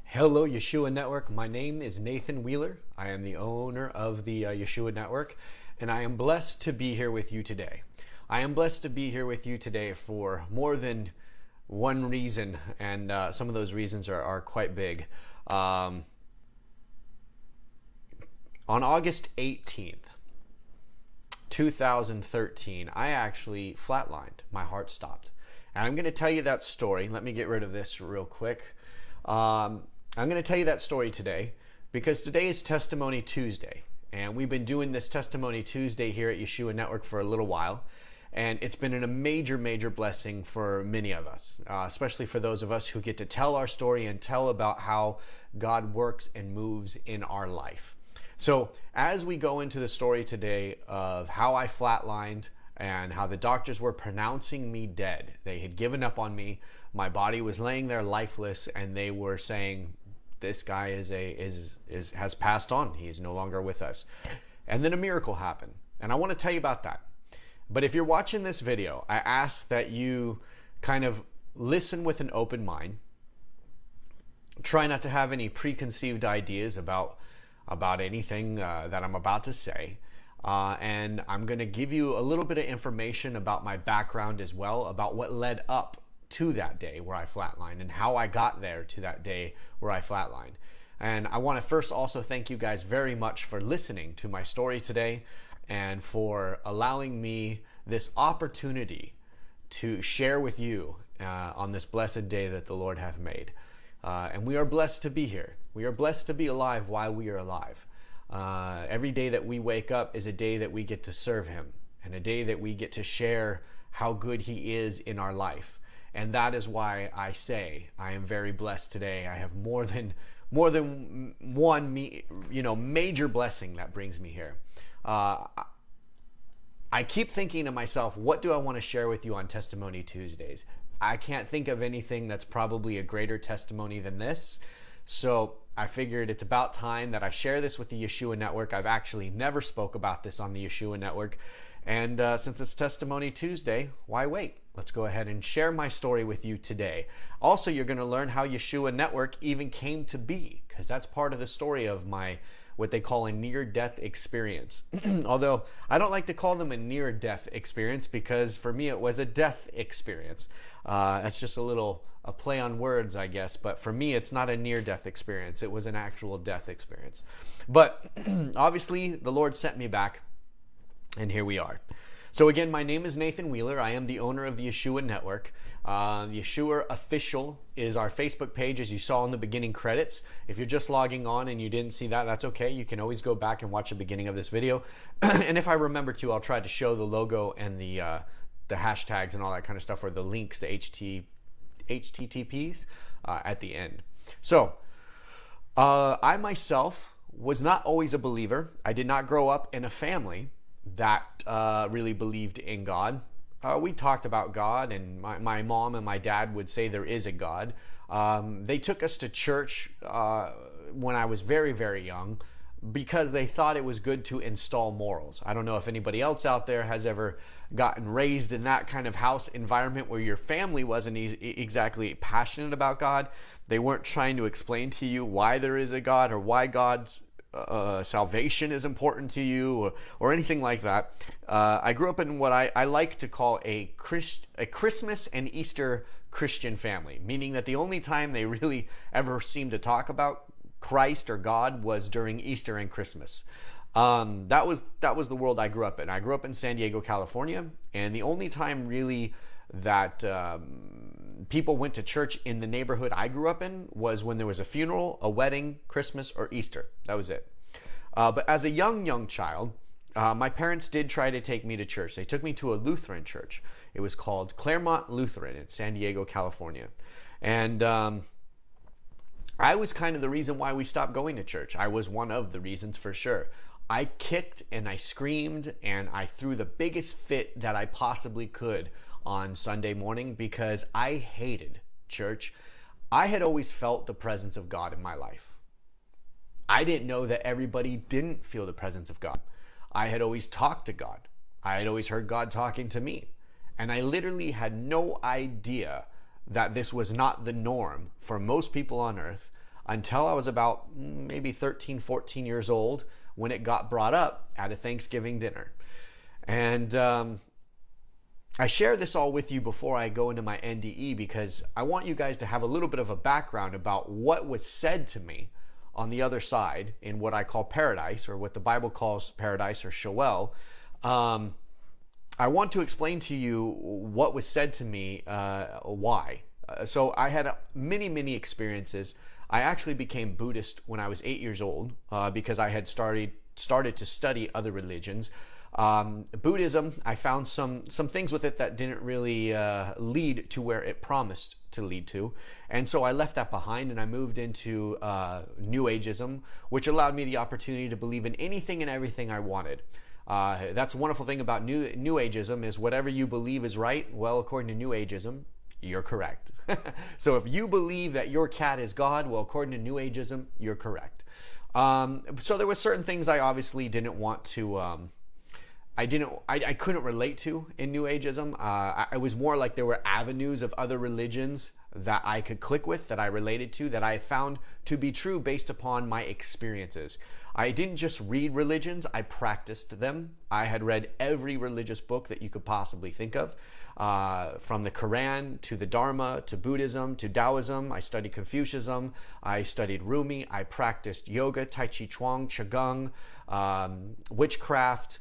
Hello, Yeshua Network. My name is Nathan Wheeler. I am the owner of the Yeshua Network, and I am blessed to be here with you today. I am blessed to be here with you today for more than one reason, and some of those reasons are quite big. On August 18th, 2013, I actually flatlined. My heart stopped. And I'm going to tell you that story. Let me get rid of this real quick. I'm going to tell you that story today because today is Testimony Tuesday. And we've been doing this Testimony Tuesday here at Yeshua Network for a little while. And it's been a major blessing for many of us, especially for those of us who get to tell our story and tell about how God works and moves in our life. So as we go into the story today of how I flatlined and how the doctors were pronouncing me dead, they had given up on me. My body was laying there lifeless, and they were saying, "This guy has passed on. He is no longer with us." And then a miracle happened, and I want to tell you about that. But if you're watching this video, I ask that you kind of listen with an open mind. Try not to have any preconceived ideas about anything that I'm about to say. And I'm going to give you a little bit of information about my background as well, about what led up to that day where I flatlined and how I got there to that day where I flatlined. And I want to first also thank you guys very much for listening to my story today and for allowing me this opportunity to share with you on this blessed day that the Lord hath made. And we are blessed to be here. We are blessed to be alive while we are alive. Every day that we wake up is a day that we get to serve Him, and a day that we get to share how good He is in our life. And that is why I say I am very blessed today. I have more than one major blessing that brings me here. I keep thinking to myself, what do I want to share with you on Testimony Tuesdays? I can't think of anything that's probably a greater testimony than this. So I figured it's about time that I share this with the Yeshua Network. I've actually never spoke about this on the Yeshua Network. And since it's Testimony Tuesday, why wait? Let's go ahead and share my story with you today. Also, you're going to learn how Yeshua Network even came to be, because that's part of the story of my what they call a near-death experience. Although I don't like to call them a near-death experience, because for me it was a death experience. That's just a play on words, I guess. But for me, it's not a near-death experience. It was an actual death experience. But obviously, the Lord sent me back, and here we are. So again, my name is Nathan Wheeler. I am the owner of the Yeshua Network. Yeshua Official is our Facebook page, as you saw in the beginning credits. If you're just logging on and you didn't see that, that's okay. You can always go back and watch the beginning of this video. And if I remember to, I'll try to show the logo and the hashtags and all that kind of stuff, or the links, the HTTPs at the end. So I myself was not always a believer. I did not grow up in a family that really believed in God. We talked about God, and my mom and my dad would say there is a God. They took us to church when I was very young, because they thought it was good to install morals. I don't know if anybody else out there has ever gotten raised in that kind of house environment where your family wasn't exactly passionate about God. They weren't trying to explain to you why there is a God, or why God's salvation is important to you, or anything like that. I grew up in what I like to call a Christmas and Easter Christian family, meaning that the only time they really ever seemed to talk about Christ or God was during Easter and Christmas. That was the world I grew up in. I grew up in San Diego, California, and the only time really that people went to church in the neighborhood I grew up in was when there was a funeral, a wedding, Christmas, or Easter. That was it. But as a young child, my parents did try to take me to church. They took me to a Lutheran church. It was called Claremont Lutheran in San Diego, California. And I was kind of the reason why we stopped going to church. I was one of the reasons, for sure. I kicked and I screamed and I threw the biggest fit that I possibly could on Sunday morning, because I hated church. I had always felt the presence of God in my life. I didn't know that everybody didn't feel the presence of God. I had always talked to God. I had always heard God talking to me. And I literally had no idea that this was not the norm for most people on earth. until I was about maybe 13, 14 years old when it got brought up at a Thanksgiving dinner. And I share this all with you before I go into my NDE because I want you guys to have a little bit of a background about what was said to me on the other side in what I call paradise, or what the Bible calls paradise, or Sheol. I want to explain to you what was said to me, why. So I had many, many experiences. I actually became Buddhist when I was 8 years old because I had started to study other religions. Buddhism, I found some things with it that didn't really lead to where it promised to lead to. And so I left that behind and I moved into New Ageism, which allowed me the opportunity to believe in anything and everything I wanted. That's a wonderful thing about New Ageism is whatever you believe is right, well, according to New Ageism, you're correct. So if you believe that your cat is God, well, according to New Ageism, you're correct. So there were certain things I obviously didn't want to... I couldn't relate to in New Ageism. I was more like there were avenues of other religions that I could click with, that I related to, that I found to be true based upon my experiences. I didn't just read religions, I practiced them. I had read every religious book that you could possibly think of, from the Quran to the Dharma to Buddhism to Taoism. I studied Confucianism, I studied Rumi, I practiced yoga, Tai Chi Chuang, Qigong, witchcraft,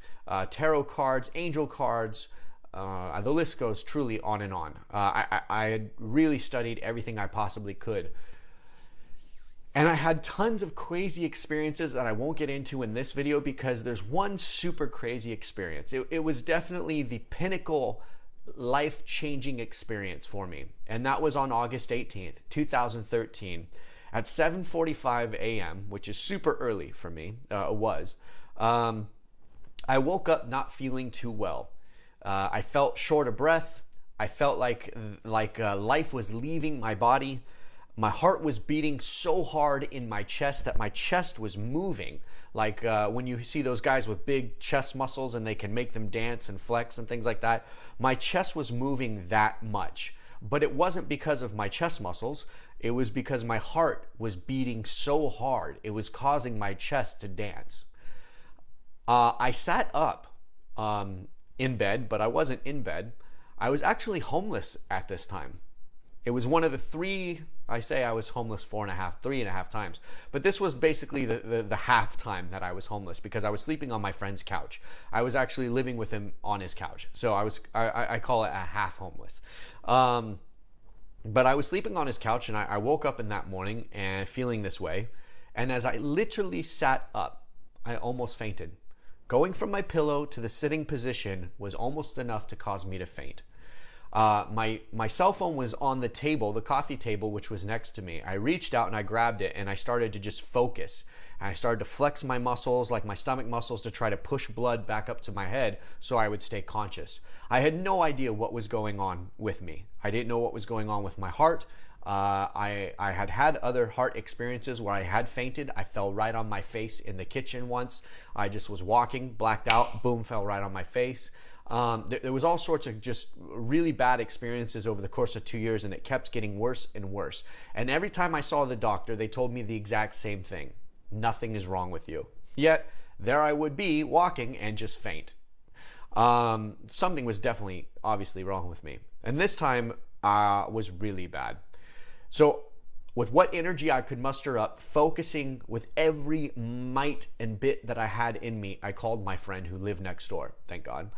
tarot cards, angel cards, the list goes truly on and on. I had really studied everything I possibly could. And I had tons of crazy experiences that I won't get into in this video because there's one super crazy experience. It was definitely the pinnacle life-changing experience for me. And that was on August 18th, 2013 at 7:45 a.m., which is super early for me, I woke up not feeling too well. I felt short of breath. I felt like life was leaving my body. My heart was beating so hard in my chest that my chest was moving. Like when you see those guys with big chest muscles and they can make them dance and flex and things like that. My chest was moving that much. But it wasn't because of my chest muscles. It was because my heart was beating so hard. It was causing my chest to dance. I sat up in bed, but I wasn't in bed. I was actually homeless at this time. It was one of the three, I say I was homeless 3.5 times. But this was basically the half time that I was homeless because I was sleeping on my friend's couch. I was actually living with him on his couch. So I call it a half homeless. But I was sleeping on his couch and I woke up in that morning and feeling this way. And as I literally sat up, I almost fainted. Going from my pillow to the sitting position was almost enough to cause me to faint. My cell phone was on the table, the coffee table, which was next to me. I reached out and I grabbed it and I started to just focus. And I started to flex my muscles, like my stomach muscles, to try to push blood back up to my head so I would stay conscious. I had no idea what was going on with me. I didn't know what was going on with my heart. I had other heart experiences where I had fainted. I fell right on my face in the kitchen once. I just was walking, blacked out, boom, fell right on my face. There was all sorts of just really bad experiences over the course of 2 years, and it kept getting worse and worse. And every time I saw the doctor, they told me the exact same thing. Nothing is wrong with you. Yet, there I would be walking and just faint. Something was definitely, obviously wrong with me. And this time was really bad. So with what energy I could muster up, focusing with every might and bit that I had in me, I called my friend who lived next door, thank God.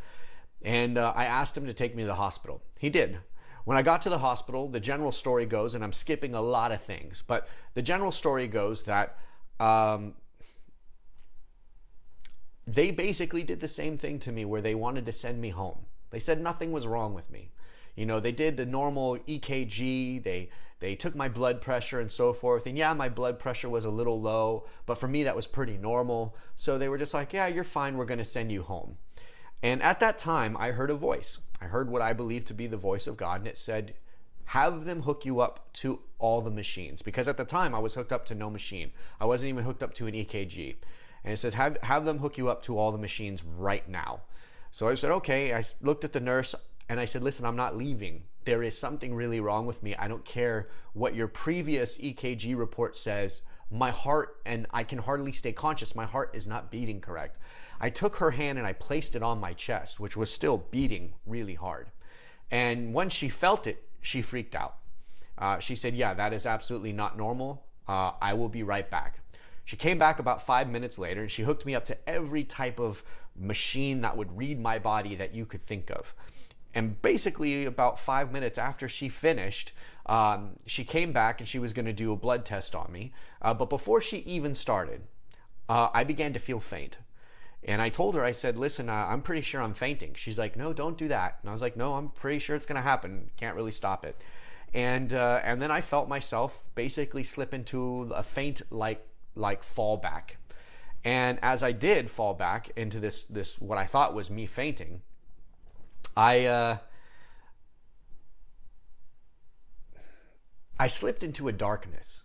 And I asked him to take me to the hospital. He did. When I got to the hospital, the general story goes, and I'm skipping a lot of things, but the general story goes that they basically did the same thing to me where they wanted to send me home. They said nothing was wrong with me. You know, they did the normal EKG, they took my blood pressure and so forth. And yeah, my blood pressure was a little low, but for me that was pretty normal. So they were just like, yeah, you're fine, we're going to send you home. And at that time, I heard a voice. I heard what I believed to be the voice of God, and it said, have them hook you up to all the machines. Because at the time, I was hooked up to no machine. I wasn't even hooked up to an EKG. And it says, have them hook you up to all the machines right now. So I said, okay. I looked at the nurse. And I said, listen, I'm not leaving. There is something really wrong with me. I don't care what your previous EKG report says. My heart, and I can hardly stay conscious. My heart is not beating correct. I took her hand and I placed it on my chest, which was still beating really hard. And once she felt it, she freaked out. She said, yeah, that is absolutely not normal. I will be right back. She came back about 5 minutes later and she hooked me up to every type of machine that would read my body that you could think of. And basically about 5 minutes after she finished, she came back and she was going to do a blood test on me. But before she even started, I began to feel faint. And I told her, I said, listen, I'm pretty sure I'm fainting. She's like, no, don't do that. And I was like, no, I'm pretty sure it's going to happen. Can't really stop it. And then I felt myself basically slip into a faint like fall back. And as I did fall back into this what I thought was me fainting, I slipped into a darkness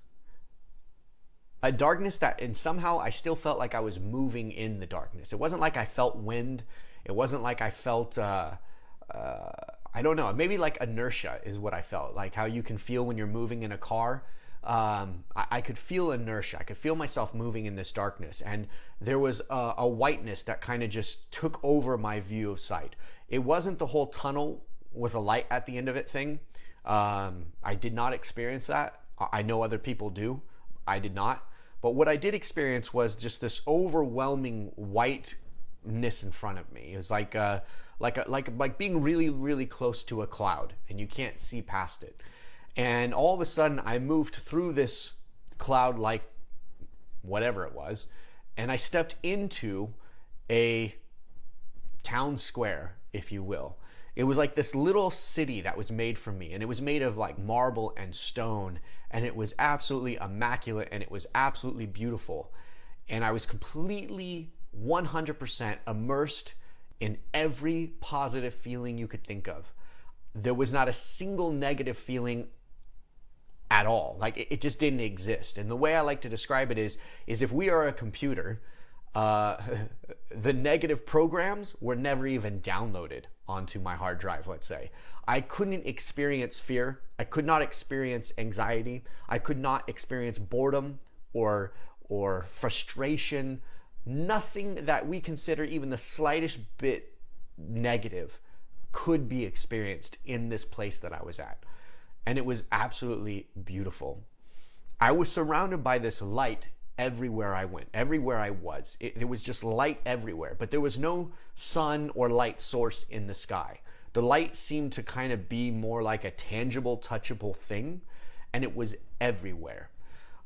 that, and somehow I still felt like I was moving in the darkness. It wasn't like I felt wind. It wasn't like I felt, I don't know, maybe like inertia is what I felt, like how you can feel when you're moving in a car. I could feel inertia. I could feel myself moving in this darkness. And there was a whiteness that kind of just took over my view of sight. It wasn't the whole tunnel with a light at the end of it thing. I did not experience that. I know other people do. I did not. But what I did experience was just this overwhelming whiteness in front of me. It was like being really, really close to a cloud and you can't see past it. And all of a sudden I moved through this cloud, like whatever it was, and I stepped into a town square, if you will. It was like this little city that was made for me, and it was made of like marble and stone, and it was absolutely immaculate, and it was absolutely beautiful. And I was completely 100% immersed in every positive feeling you could think of. There was not a single negative feeling at all. Like it just didn't exist. And the way I like to describe it is if we are a computer, the negative programs were never even downloaded onto my hard drive, let's say. I couldn't experience fear. I could not experience anxiety. I could not experience boredom or frustration. Nothing that we consider even the slightest bit negative could be experienced in this place that I was at. And it was absolutely beautiful. I was surrounded by this light everywhere I went, everywhere I was. There was just light everywhere, but there was no sun or light source in the sky. The light seemed to kind of be more like a tangible, touchable thing, and it was everywhere.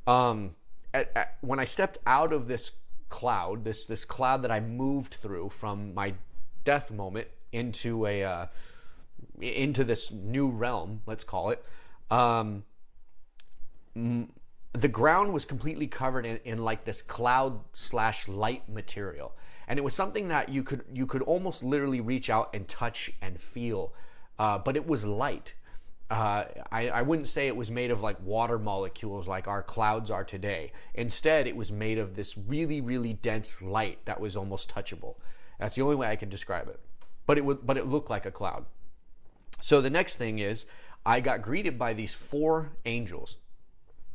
When I stepped out of this cloud, this cloud that I moved through from my death moment into this new realm, let's call it, the ground was completely covered in like this cloud / light material. And it was something that you could almost literally reach out and touch and feel, but it was light. I wouldn't say it was made of like water molecules like our clouds are today. Instead, it was made of this really, really dense light that was almost touchable. That's the only way I can describe it. But it looked like a cloud. So the next thing is I got greeted by these 4 angels.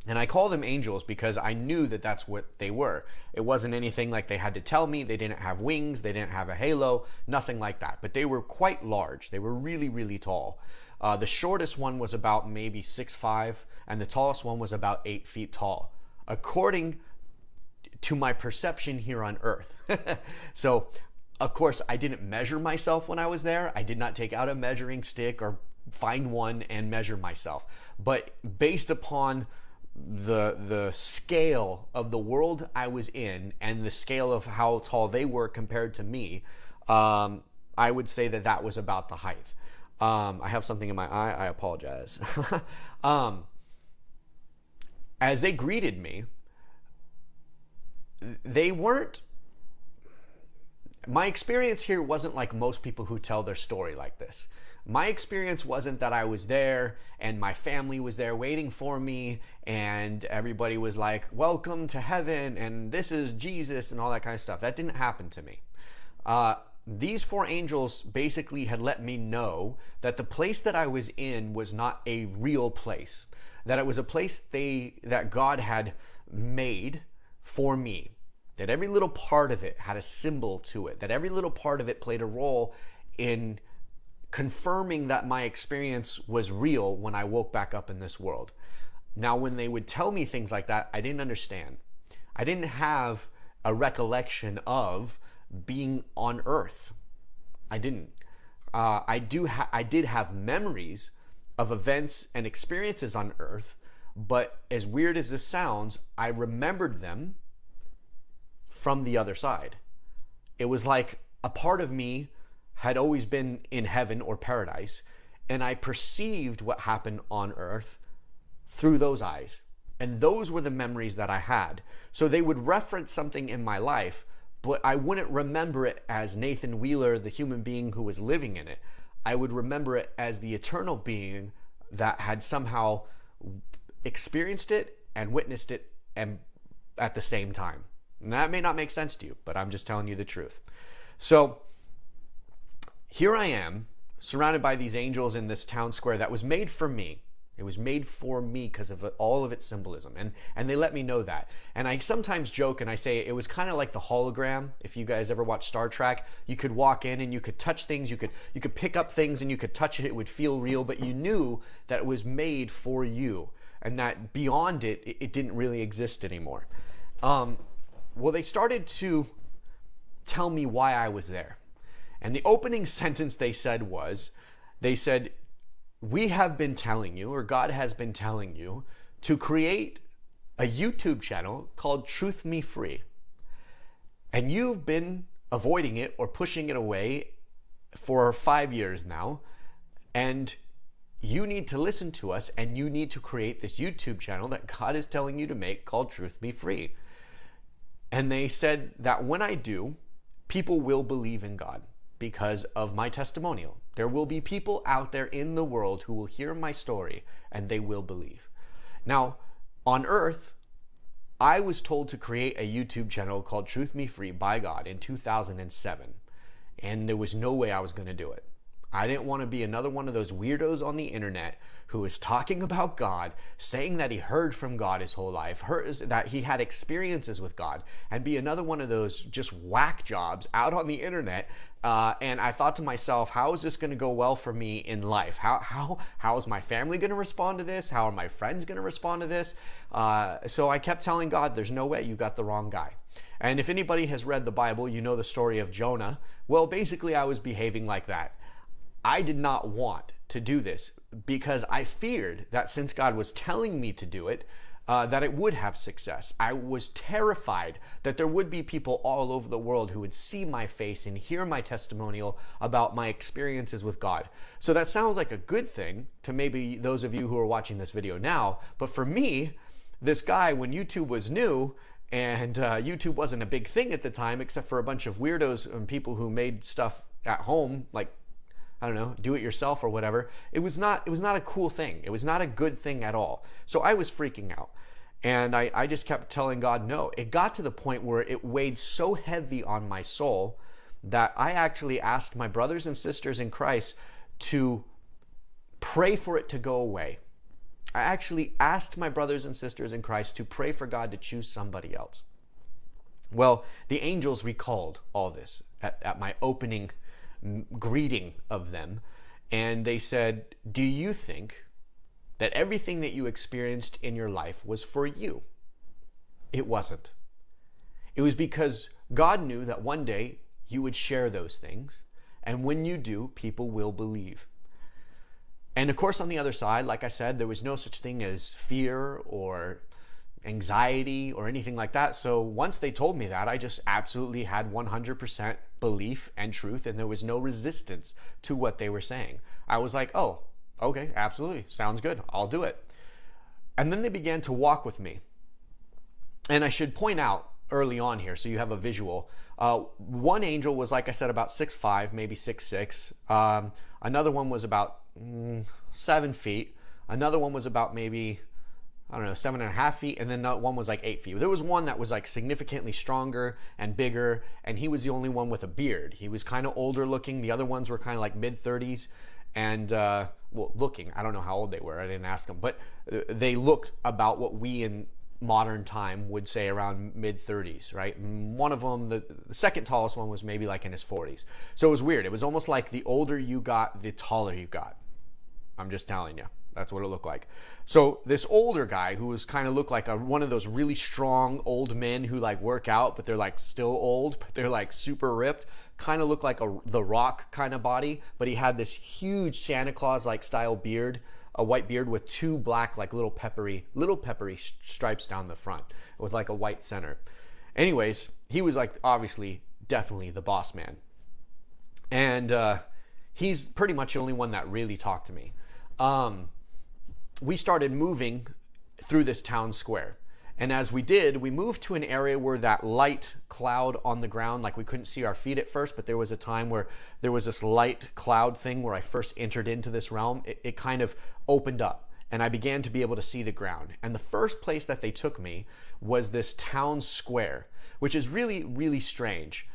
And I call them angels because I knew that that's what they were. It wasn't anything like they had to tell me. They didn't have wings. They didn't have a halo. Nothing like that. But they were quite large. They were really, really tall. The shortest one was about maybe 6'5", and the tallest one was about 8 feet tall, according to my perception here on Earth. So, of course, I didn't measure myself when I was there. I did not take out a measuring stick or find one and measure myself. But based upon the scale of the world I was in and the scale of how tall they were compared to me, I would say that was about the height. I have something in my eye. I apologize. As they greeted me, my experience here wasn't like most people who tell their story like this. My experience wasn't that I was there and my family was there waiting for me and everybody was like, welcome to heaven and this is Jesus and all that kind of stuff. That didn't happen to me. these four angels basically had let me know that the place that I was in was not a real place, that it was a place that God had made for me, that every little part of it had a symbol to it, that every little part of it played a role in confirming that my experience was real when I woke back up in this world. Now, when they would tell me things like that, I didn't understand. I didn't have a recollection of being on earth. I didn't. I did have memories of events and experiences on earth, but as weird as this sounds, I remembered them from the other side. It was like a part of me had always been in heaven or paradise, and I perceived what happened on earth through those eyes. And those were the memories that I had. So they would reference something in my life, but I wouldn't remember it as Nathan Wheeler, the human being who was living in it. I would remember it as the eternal being that had somehow experienced it and witnessed it and at the same time. And that may not make sense to you, but I'm just telling you the truth. So here I am, surrounded by these angels in this town square that was made for me. It was made for me because of all of its symbolism. And they let me know that. And I sometimes joke and I say it was kind of like the hologram. If you guys ever watch Star Trek, you could walk in and you could touch things. You could pick up things and you could touch it. It would feel real, but you knew that it was made for you. And that beyond it, it didn't really exist anymore. Well, they started to tell me why I was there. And the opening sentence they said, we have been telling you, or God has been telling you, to create a YouTube channel called Truth Me Free. And you've been avoiding it or pushing it away for 5 years now. And you need to listen to us, and you need to create this YouTube channel that God is telling you to make called Truth Me Free. And they said that when I do, people will believe in God because of my testimonial. There will be people out there in the world who will hear my story and they will believe. Now, on earth, I was told to create a YouTube channel called Truth Me Free by God in 2007. And there was no way I was going to do it. I didn't want to be another one of those weirdos on the internet who was talking about God, saying that he heard from God his whole life, that he had experiences with God, and be another one of those just whack jobs out on the internet. And I thought to myself, how is this going to go well for me in life? How is my family going to respond to this? How are my friends going to respond to this? So I kept telling God, there's no way, you got the wrong guy. And if anybody has read the Bible, you know the story of Jonah. Well, basically I was behaving like that. I did not want to do this because I feared that since God was telling me to do it, that it would have success. I was terrified that there would be people all over the world who would see my face and hear my testimonial about my experiences with God. So that sounds like a good thing to maybe those of you who are watching this video now. But for me, this guy, when YouTube was new, and YouTube wasn't a big thing at the time, except for a bunch of weirdos and people who made stuff at home, like, I don't know, do it yourself or whatever. It was not a cool thing. It was not a good thing at all. So I was freaking out. And I just kept telling God no. It got to the point where it weighed so heavy on my soul that I actually asked my brothers and sisters in Christ to pray for it to go away. I actually asked my brothers and sisters in Christ to pray for God to choose somebody else. Well, the angels recalled all this at my opening greeting of them, and they said, do you think that everything that you experienced in your life was for you? It wasn't. It was because God knew that one day you would share those things, and when you do, people will believe. And of course, on the other side, like I said, there was no such thing as fear or anxiety or anything like that. So once they told me that, I just absolutely had 100% belief and truth, and there was no resistance to what they were saying. I was like, oh, okay, absolutely, sounds good, I'll do it. And then they began to walk with me. And I should point out early on here, so you have a visual, one angel was, like I said, about 6'5", maybe 6'6". Another one was about 7 feet. Another one was about maybe I don't know, 7.5 feet, and then one was like 8 feet. There was one that was like significantly stronger and bigger, and he was the only one with a beard. He was kind of older looking. The other ones were kind of like mid-30s, and well, looking. I don't know how old they were. I didn't ask them, but they looked about what we in modern time would say around mid-30s, right? One of them, the second tallest one, was maybe like in his 40s. So it was weird. It was almost like the older you got, the taller you got. I'm just telling you. That's what it looked like. So this older guy who was kind of looked like one of those really strong old men who like work out, but they're like still old, but they're like super ripped, kind of looked like the Rock kind of body, but he had this huge Santa Claus like style beard, a white beard with two black like little peppery stripes down the front with like a white center. Anyways, he was like obviously definitely the boss man. And he's pretty much the only one that really talked to me. We started moving through this town square. And as we did, we moved to an area where that light cloud on the ground, like we couldn't see our feet at first, but there was a time where there was this light cloud thing where I first entered into this realm. It kind of opened up and I began to be able to see the ground. And the first place that they took me was this town square, which is really, really strange.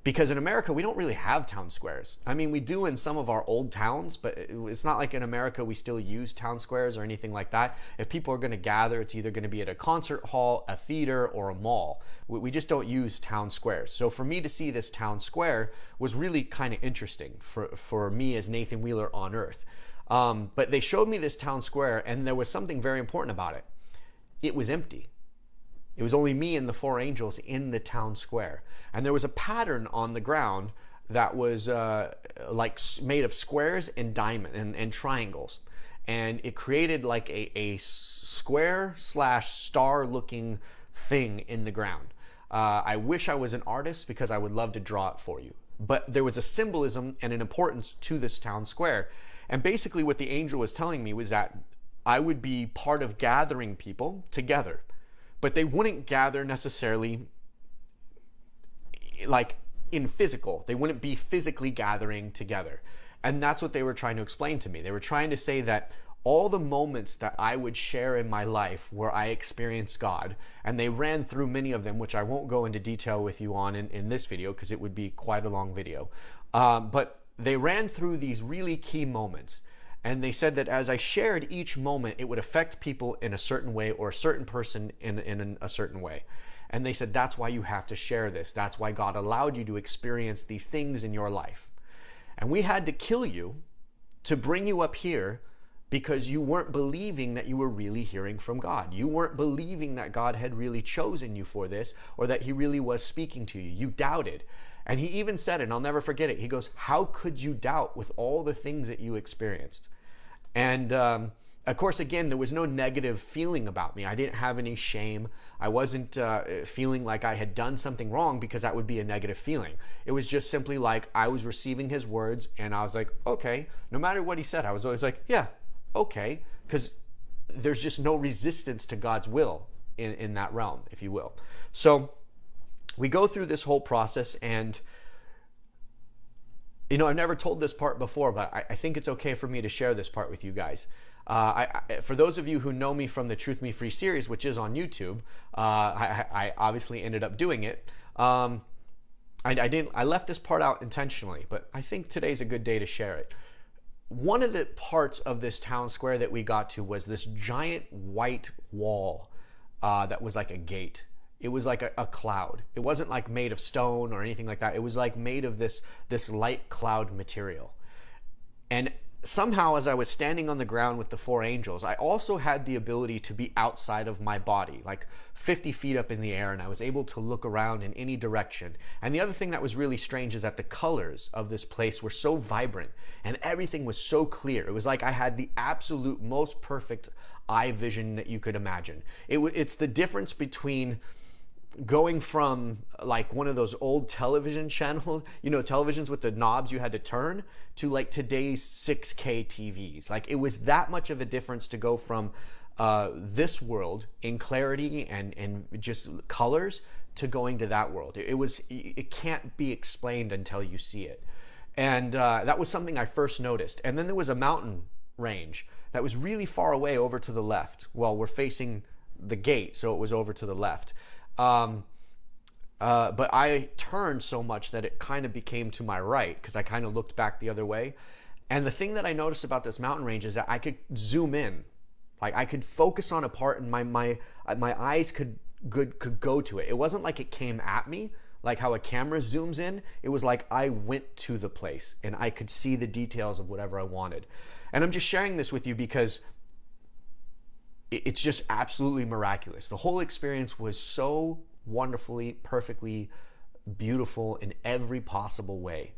Because in America, we don't really have town squares. I mean, we do in some of our old towns, but it's not like in America we still use town squares or anything like that. If people are going to gather, it's either going to be at a concert hall, a theater, or a mall. We just don't use town squares. So for me to see this town square was really kind of interesting for me as Nathan Wheeler on Earth. But they showed me this town square, and there was something very important about it. It was empty. It was only me and the four angels in the town square. And there was a pattern on the ground that was like made of squares and diamond and triangles. And it created like a square / star looking thing in the ground. I wish I was an artist because I would love to draw it for you. But there was a symbolism and an importance to this town square. And basically what the angel was telling me was that I would be part of gathering people together. But they wouldn't gather necessarily like in physical. They wouldn't be physically gathering together. And that's what they were trying to explain to me. They were trying to say that all the moments that I would share in my life where I experienced God, and they ran through many of them, which I won't go into detail with you on in this video because it would be quite a long video. But they ran through these really key moments. And they said that as I shared each moment, it would affect people in a certain way or a certain person in a certain way. And they said, that's why you have to share this. That's why God allowed you to experience these things in your life. And we had to kill you to bring you up here because you weren't believing that you were really hearing from God. You weren't believing that God had really chosen you for this or that he really was speaking to you. You doubted. And he even said it, and I'll never forget it. He goes, how could you doubt with all the things that you experienced? And of course, again, there was no negative feeling about me. I didn't have any shame. I wasn't feeling like I had done something wrong because that would be a negative feeling. It was just simply like I was receiving his words and I was like, okay, no matter what he said, I was always like, yeah, okay, because there's just no resistance to God's will in that realm, if you will. So we go through this whole process and you know, I've never told this part before, but I think it's okay for me to share this part with you guys. For those of you who know me from the Truth Me Free series, which is on YouTube, I obviously ended up doing it. I left this part out intentionally, but I think today's a good day to share it. One of the parts of this town square that we got to was this giant white wall that was like a gate. It was like a cloud. It wasn't like made of stone or anything like that. It was like made of this light cloud material. And somehow as I was standing on the ground with the four angels, I also had the ability to be outside of my body, like 50 feet up in the air, and I was able to look around in any direction. And the other thing that was really strange is that the colors of this place were so vibrant and everything was so clear. It was like I had the absolute most perfect eye vision that you could imagine. It's the difference between going from like one of those old television channels, you know, televisions with the knobs you had to turn, to like today's 6K TVs. Like it was that much of a difference to go from this world in clarity and just colors to going to that world. It can't be explained until you see it. And that was something I first noticed. And then there was a mountain range that was really far away over to the left. Well, we're facing the gate, so it was over to the left. But I turned so much that it kind of became to my right because I kind of looked back the other way. And the thing that I noticed about this mountain range is that I could zoom in. Like I could focus on a part and my eyes could go to it. It wasn't like it came at me, like how a camera zooms in. It was like I went to the place and I could see the details of whatever I wanted. And I'm just sharing this with you because it's just absolutely miraculous. The whole experience was so wonderfully, perfectly beautiful in every possible way.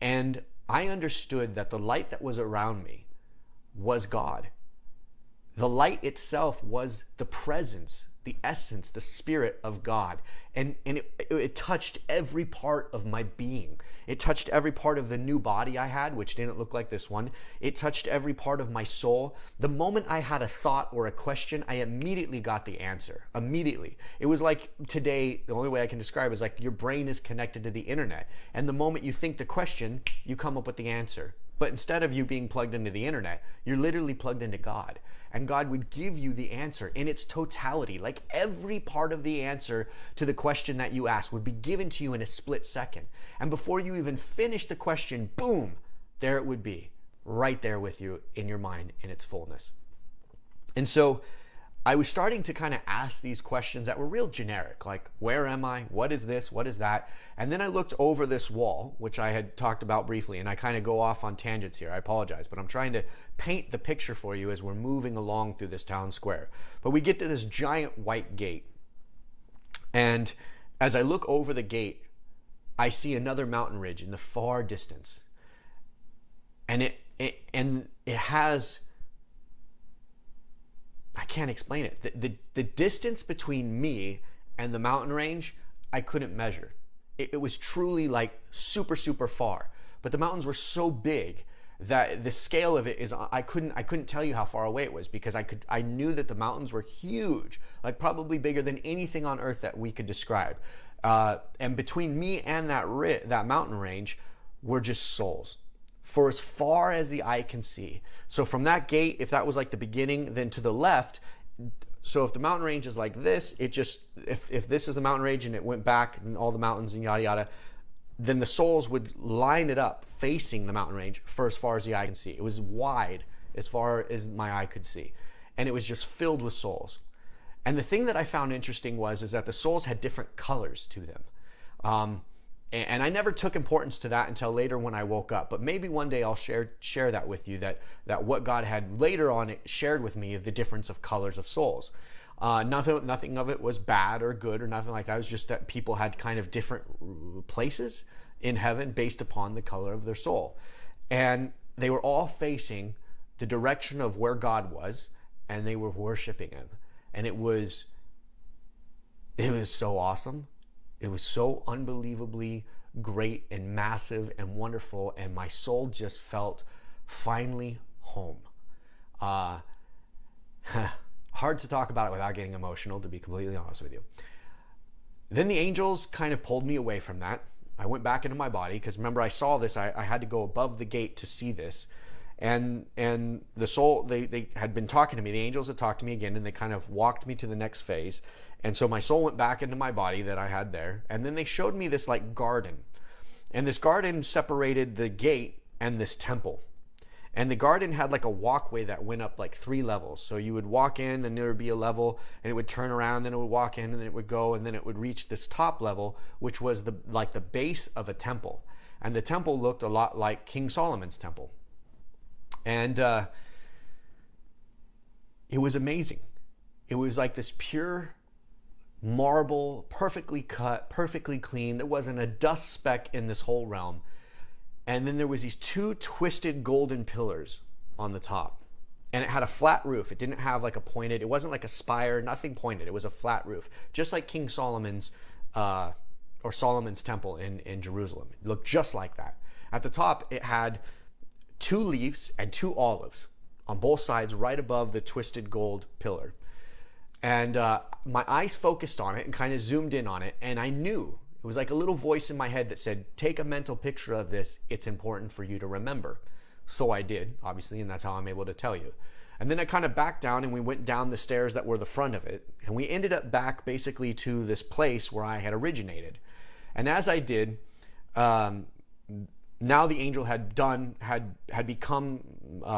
And I understood that the light that was around me was God. The light itself was the presence, the essence, the spirit of God. And it touched every part of my being. It touched every part of the new body I had, which didn't look like this one. It touched every part of my soul. The moment I had a thought or a question, I immediately got the answer. Immediately. It was like today, the only way I can describe it is like your brain is connected to the internet. And the moment you think the question, you come up with the answer. But instead of you being plugged into the internet, you're literally plugged into God. And God would give you the answer in its totality. Like every part of the answer to the question that you asked would be given to you in a split second. And before you even finish the question, boom, there it would be, right there with you in your mind in its fullness. And so I was starting to kind of ask these questions that were real generic, like where am I? What is this? What is that? And then I looked over this wall, which I had talked about briefly, and I kind of go off on tangents here. I apologize, but I'm trying to paint the picture for you as we're moving along through this town square. But we get to this giant white gate. And as I look over the gate, I see another mountain ridge in the far distance. And it has, I can't explain it. The distance between me and the mountain range, I couldn't measure. It was truly like super, super far. But the mountains were so big that the scale of it is, I couldn't tell you how far away it was because I knew that the mountains were huge, like probably bigger than anything on earth that we could describe. And between me and that mountain range were just souls. For as far as the eye can see. So from that gate, if that was like the beginning, then to the left, so if the mountain range is like this, it just, if this is the mountain range and it went back and all the mountains and yada yada, then the souls would line it up facing the mountain range for as far as the eye can see. It was wide as far as my eye could see. And it was just filled with souls. And the thing that I found interesting is that the souls had different colors to them. And I never took importance to that until later when I woke up. But maybe one day I'll share that with you, that what God had later on shared with me of the difference of colors of souls. Nothing of it was bad or good or nothing like that. It was just that people had kind of different places in heaven based upon the color of their soul. And they were all facing the direction of where God was, and they were worshiping him. And it was so awesome. It was so unbelievably great and massive and wonderful, and my soul just felt finally home. Hard to talk about it without getting emotional, to be completely honest with you. Then the angels kind of pulled me away from that. I went back into my body, because remember I saw this, I had to go above the gate to see this. And the soul, they had been talking to me, the angels had talked to me again, and they kind of walked me to the next phase. And so my soul went back into my body that I had there. And then they showed me this like garden. And this garden separated the gate and this temple. And the garden had like a walkway that went up like 3 levels. So you would walk in and there would be a level, and it would turn around, then it would walk in, and then it would go, and then it would reach this top level, which was the base of a temple. And the temple looked a lot like King Solomon's temple. And it was amazing. It was like this pure marble, perfectly cut, perfectly clean. There wasn't a dust speck in this whole realm. And then there was these 2 twisted golden pillars on the top. And it had a flat roof. It didn't have like a pointed, it wasn't like a spire, nothing pointed. It was a flat roof. Just like King Solomon's, or Solomon's temple in Jerusalem. It looked just like that. At the top, it had 2 leaves and 2 olives on both sides, right above the twisted gold pillar. And my eyes focused on it and kind of zoomed in on it. And I knew, it was like a little voice in my head that said, take a mental picture of this. It's important for you to remember. So I did, obviously, and that's how I'm able to tell you. And then I kind of backed down and we went down the stairs that were the front of it. And we ended up back basically to this place where I had originated. And as I did, now the angel had become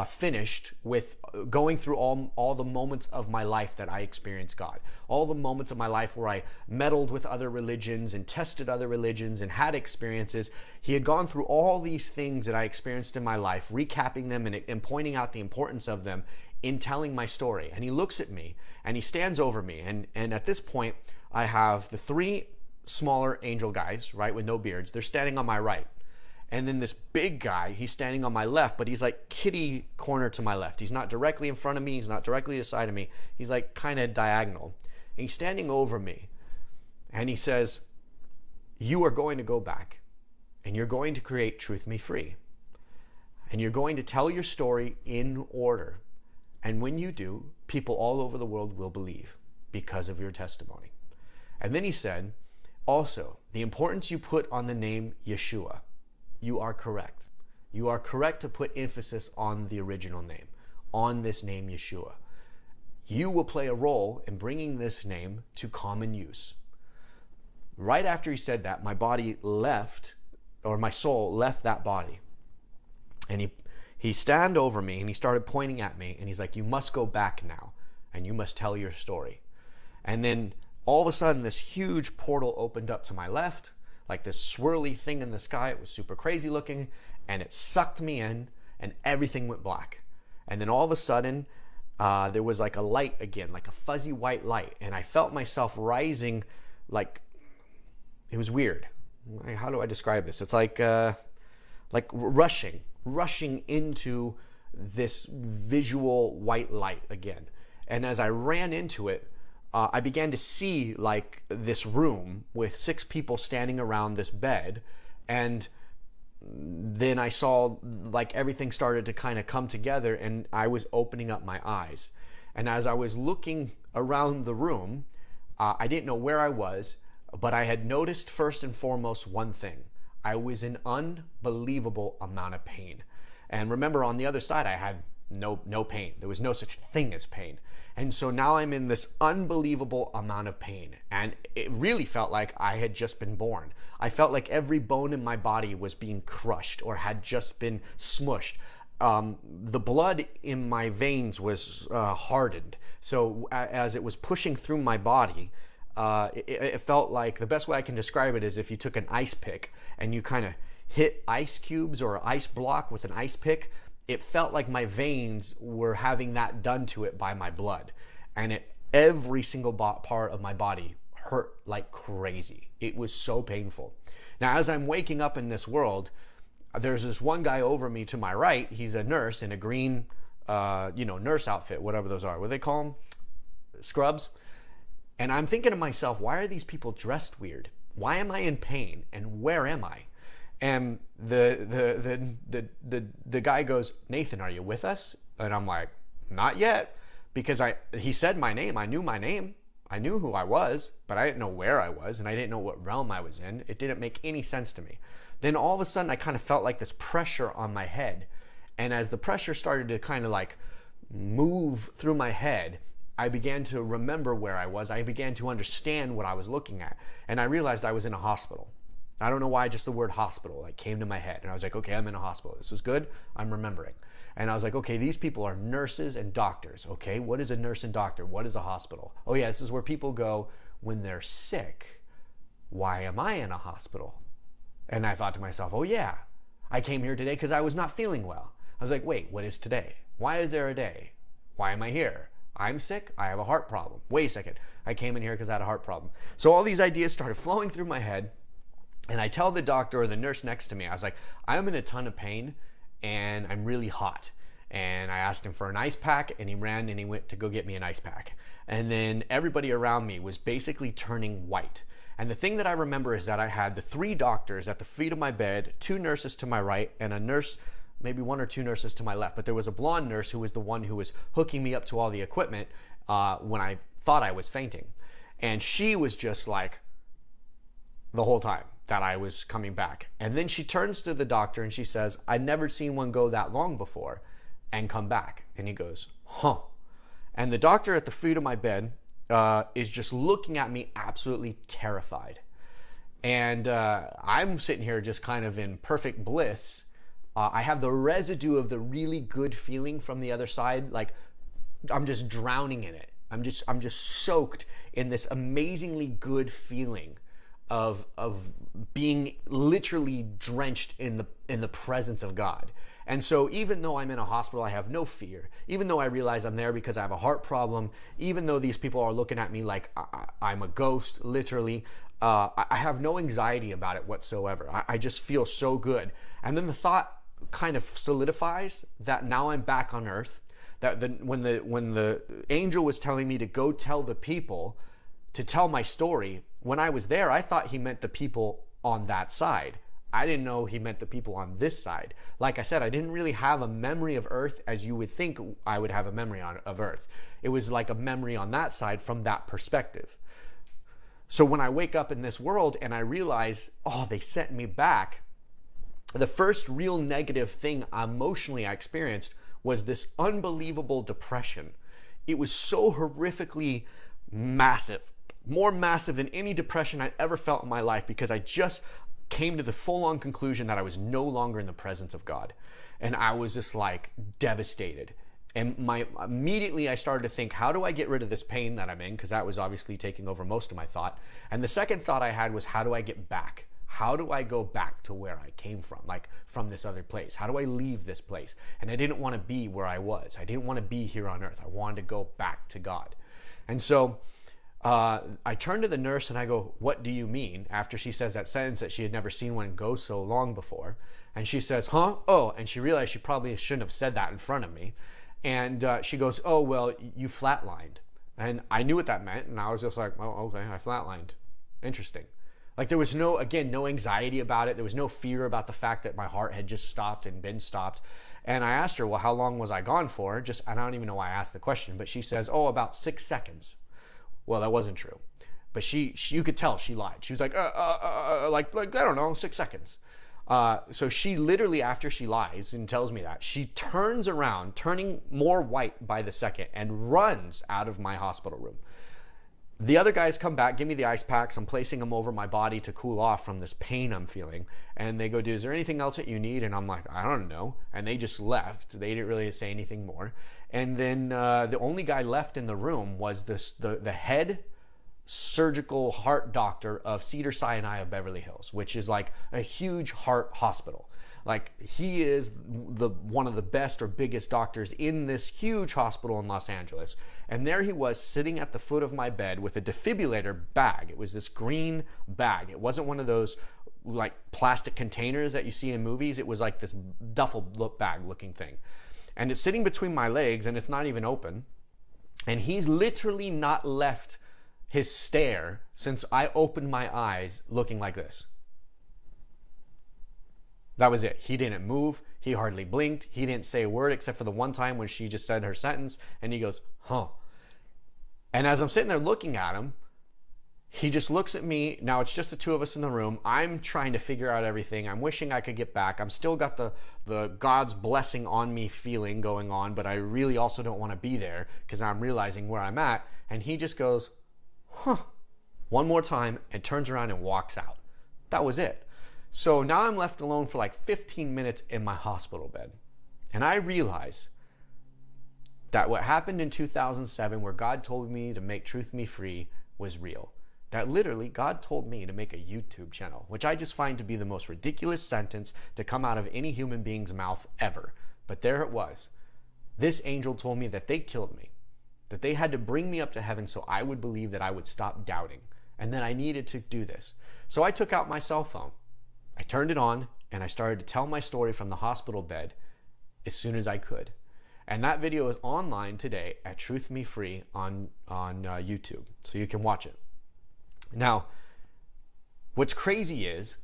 finished with going through all the moments of my life that I experienced God. All the moments of my life where I meddled with other religions and tested other religions and had experiences. He had gone through all these things that I experienced in my life, recapping them and pointing out the importance of them in telling my story. And he looks at me and he stands over me. And at this point, I have the three smaller angel guys, right, with no beards. They're standing on my right. And then this big guy, he's standing on my left, but he's like kitty corner to my left. He's not directly in front of me. He's not directly to the side of me. He's like kind of diagonal. And he's standing over me. And he says, you are going to go back and you're going to create Truth Me Free. And you're going to tell your story in order. And when you do, people all over the world will believe because of your testimony. And then he said, also, the importance you put on the name Yeshua. You are correct. You are correct to put emphasis on the original name, on this name Yeshua. You will play a role in bringing this name to common use. Right after he said that, my body left, or my soul left that body. And he stand over me and he started pointing at me and he's like, you must go back now and you must tell your story. And then all of a sudden this huge portal opened up to my left, like this swirly thing in the sky. It was super crazy looking, and it sucked me in, and everything went black. And then all of a sudden, there was like a light again, like a fuzzy white light, and I felt myself rising, like, it was weird. How do I describe this? It's like rushing into this visual white light again. And as I ran into it, I began to see like this room with 6 people standing around this bed. And then I saw like everything started to kind of come together and I was opening up my eyes. And as I was looking around the room, I didn't know where I was, but I had noticed first and foremost one thing. I was in unbelievable amount of pain. And remember, on the other side, I had no pain. There was no such thing as pain. And so now I'm in this unbelievable amount of pain. And it really felt like I had just been born. I felt like every bone in my body was being crushed or had just been smushed. The blood in my veins was hardened. So as it was pushing through my body, it felt like, the best way I can describe it is if you took an ice pick and you kind of hit ice cubes or an ice block with an ice pick. It felt like my veins were having that done to it by my blood. And every single part of my body hurt like crazy. It was so painful. Now, as I'm waking up in this world, there's this one guy over me to my right. He's a nurse in a green, nurse outfit, whatever those are. What do they call them? Scrubs. And I'm thinking to myself, why are these people dressed weird? Why am I in pain? And where am I? And the guy goes, Nathan, are you with us? And I'm like, not yet, because he said my name. I knew my name. I knew who I was, but I didn't know where I was, and I didn't know what realm I was in. It didn't make any sense to me. Then all of a sudden, I kind of felt like this pressure on my head. And as the pressure started to kind of like move through my head, I began to remember where I was. I began to understand what I was looking at. And I realized I was in a hospital. I don't know why, just the word hospital like came to my head. And I was like, okay, I'm in a hospital. This was good. I'm remembering. And I was like, okay, these people are nurses and doctors. Okay, what is a nurse and doctor? What is a hospital? Oh yeah, this is where people go when they're sick. Why am I in a hospital? And I thought to myself, oh yeah, I came here today because I was not feeling well. I was like, wait, what is today? Why is there a day? Why am I here? I'm sick. I have a heart problem. Wait a second. I came in here because I had a heart problem. So all these ideas started flowing through my head. And I tell the doctor or the nurse next to me, I was like, I'm in a ton of pain and I'm really hot. And I asked him for an ice pack and he ran and he went to go get me an ice pack. And then everybody around me was basically turning white. And the thing that I remember is that I had the 3 doctors at the feet of my bed, 2 nurses to my right, and a nurse, maybe 1 or 2 nurses to my left. But there was a blonde nurse who was the one who was hooking me up to all the equipment when I thought I was fainting. And she was just like, the whole time. that I was coming back. And then she turns to the doctor and she says, I've never seen one go that long before and come back. And he goes, huh. And the doctor at the foot of my bed is just looking at me absolutely terrified. And I'm sitting here just kind of in perfect bliss. I have the residue of the really good feeling from the other side. Like I'm just drowning in it. I'm just soaked in this amazingly good feeling of being literally drenched in the presence of God. And so even though I'm in a hospital, I have no fear. Even though I realize I'm there because I have a heart problem, even though these people are looking at me like I'm a ghost, literally, I have no anxiety about it whatsoever. I just feel so good. And then the thought kind of solidifies that now I'm back on earth. That when the angel was telling me to go tell the people, to tell my story, when I was there, I thought he meant the people on that side. I didn't know he meant the people on this side. Like I said, I didn't really have a memory of earth as you would think I would have a memory of earth. It was like a memory on that side from that perspective. So when I wake up in this world and I realize, oh, they sent me back, the first real negative thing emotionally I experienced was this unbelievable depression. It was so horrifically massive, more massive than any depression I'd ever felt in my life, because I just came to the full-on conclusion that I was no longer in the presence of God. And I was just like devastated. And immediately I started to think, how do I get rid of this pain that I'm in? Because that was obviously taking over most of my thought. And the second thought I had was, how do I get back? How do I go back to where I came from, like from this other place? How do I leave this place? And I didn't want to be where I was. I didn't want to be here on earth. I wanted to go back to God. And so I turned to the nurse and I go, what do you mean? After she says that sentence that she had never seen one go so long before. And she says, huh? Oh, and she realized she probably shouldn't have said that in front of me. And she goes, oh, well, you flatlined. And I knew what that meant. And I was just like, oh, okay, I flatlined. Interesting. Like there was no anxiety about it. There was no fear about the fact that my heart had just stopped and been stopped. And I asked her, well, how long was I gone for? I don't even know why I asked the question, but she says, oh, about 6 seconds. Well, that wasn't true. But you could tell she lied. She was like, like I don't know, 6 seconds. So she literally, after she lies and tells me that, she turns around, turning more white by the second, and runs out of my hospital room. The other guys come back, give me the ice packs. I'm placing them over my body to cool off from this pain I'm feeling. And they go, dude, is there anything else that you need? And I'm like, I don't know. And they just left. They didn't really say anything more. And then the only guy left in the room was the head surgical heart doctor of Cedars-Sinai of Beverly Hills, which is like a huge heart hospital. Like he is one of the best or biggest doctors in this huge hospital in Los Angeles. And there he was sitting at the foot of my bed with a defibrillator bag. It was this green bag. It wasn't one of those like plastic containers that you see in movies. It was like this duffel bag looking thing. And it's sitting between my legs and it's not even open. And he's literally not left his stare since I opened my eyes looking like this. That was it. He didn't move. He hardly blinked. He didn't say a word except for the one time when she just said her sentence. And he goes, huh. And as I'm sitting there looking at him, he just looks at me. Now it's just the two of us in the room. I'm trying to figure out everything. I'm wishing I could get back. I'm still got the God's blessing on me feeling going on, but I really also don't want to be there because I'm realizing where I'm at. And he just goes, huh, one more time and turns around and walks out. That was it. So now I'm left alone for like 15 minutes in my hospital bed. And I realize that what happened in 2007, where God told me to make Truth Me Free, was real. That literally God told me to make a YouTube channel, which I just find to be the most ridiculous sentence to come out of any human being's mouth ever. But there it was. This angel told me that they killed me, that they had to bring me up to heaven so I would believe that I would stop doubting, and that I needed to do this. So I took out my cell phone. I turned it on and I started to tell my story from the hospital bed as soon as I could. And that video is online today at Truth Me Free on YouTube, so you can watch it. Now, what's crazy is